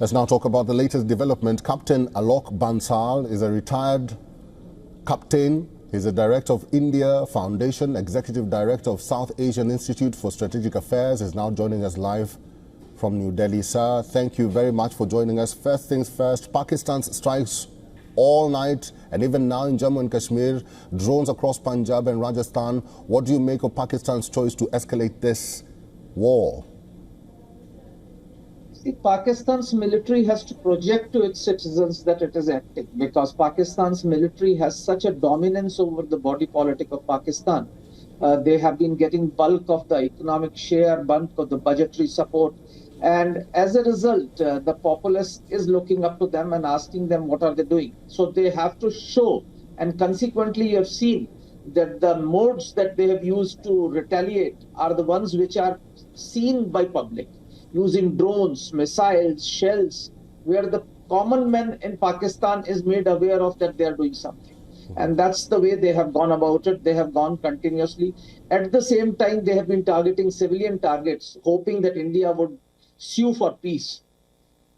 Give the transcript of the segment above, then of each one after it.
Let's now talk about the latest development. Captain Alok Bansal is a retired captain. He's the director of India Foundation, executive director of South Asian Institute for Strategic Affairs. He's now joining us live from New Delhi. Sir, thank you very much for joining us. First things first, Pakistan's strikes all night and even now in Jammu and Kashmir, drones across Punjab and Rajasthan. What do you make of Pakistan's choice to escalate this war? See, Pakistan's military has to project to its citizens that it is acting, because Pakistan's military has such a dominance over the body politic of Pakistan. They have been getting bulk of the economic share, bulk of the budgetary support. And as a result, the populace is looking up to them and asking them what are they doing. So they have to show, and consequently you have seen that the modes that they have used to retaliate are the ones which are seen by public, using drones, missiles, shells, where the common man in Pakistan is made aware of that they are doing something. And that's the way they have gone about it. They have gone continuously. At the same time, they have been targeting civilian targets, hoping that India would sue for peace.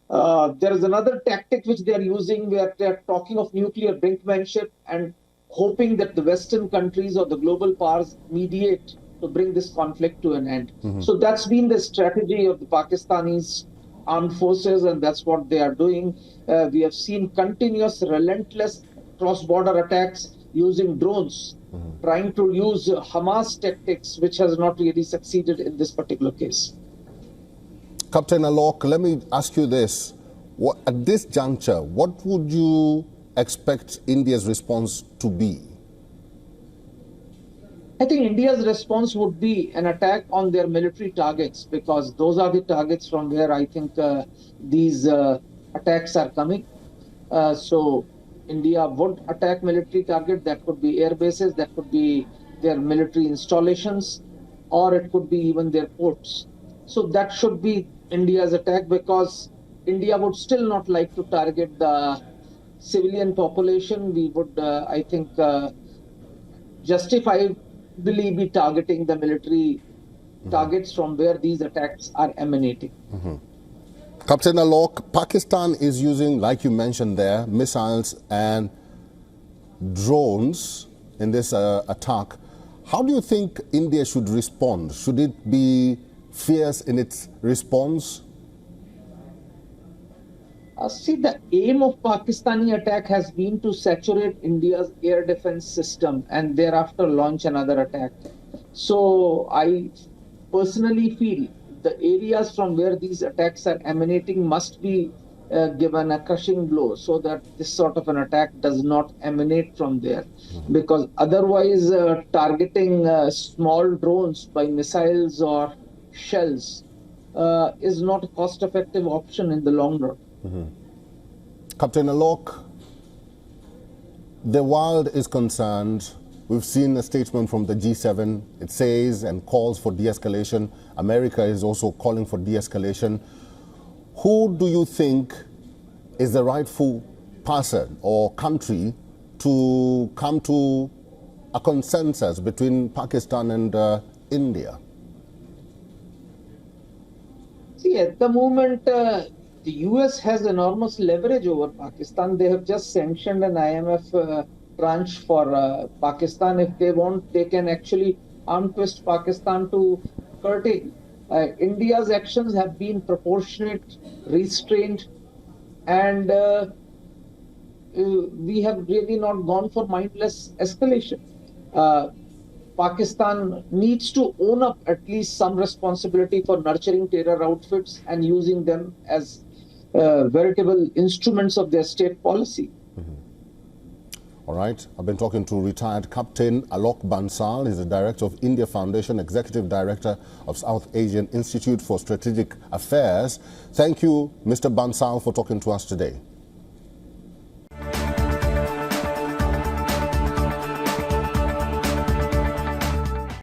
There is another tactic which they are using where they are talking of nuclear brinkmanship and hoping that the Western countries or the global powers mediate to bring this conflict to an end. So that's been the strategy of the Pakistanis armed forces, and that's what they are doing. We have seen continuous, relentless cross-border attacks using drones, trying to use Hamas tactics, which has not really succeeded in this particular case. Captain Alok, let me ask you this. At this juncture, what would you expect India's response to be? I think India's response would be an attack on their military targets, because those are the targets from where I think these attacks are coming. So India would attack military target. That could be air bases, that could be their military installations, or it could be even their ports. So that should be India's attack, because India would still not like to target the civilian population. We would, I think, justifiably be targeting the military targets from where these attacks are emanating. Captain Alok, Pakistan is using, like you mentioned there, missiles and drones in this attack. How do you think India should respond? Should it be fierce in its response? See, the aim of Pakistani attack has been to saturate India's air defense system and thereafter launch another attack. So I personally feel the areas from where these attacks are emanating must be given a crushing blow, so that this sort of an attack does not emanate from there. Because otherwise, targeting small drones by missiles or shells is not a cost-effective option in the long run. Captain Alok, the world is concerned. We've seen a statement from the G7. It says and calls for de-escalation. America is also calling for de-escalation. Who do you think is the rightful person or country to come to a consensus between Pakistan and India? See, at the moment, the US has enormous leverage over Pakistan. They have just sanctioned an IMF tranche for Pakistan. If they want, they can actually arm twist Pakistan to curtail. India's actions have been proportionate, restrained, and we have really not gone for mindless escalation. Pakistan needs to own up at least some responsibility for nurturing terror outfits and using them as veritable instruments of their state policy. All right. I've been talking to retired Captain Alok Bansal. He's the director of India Foundation, executive director of South Asian Institute for Strategic Affairs. Thank you, Mr. Bansal, for talking to us today.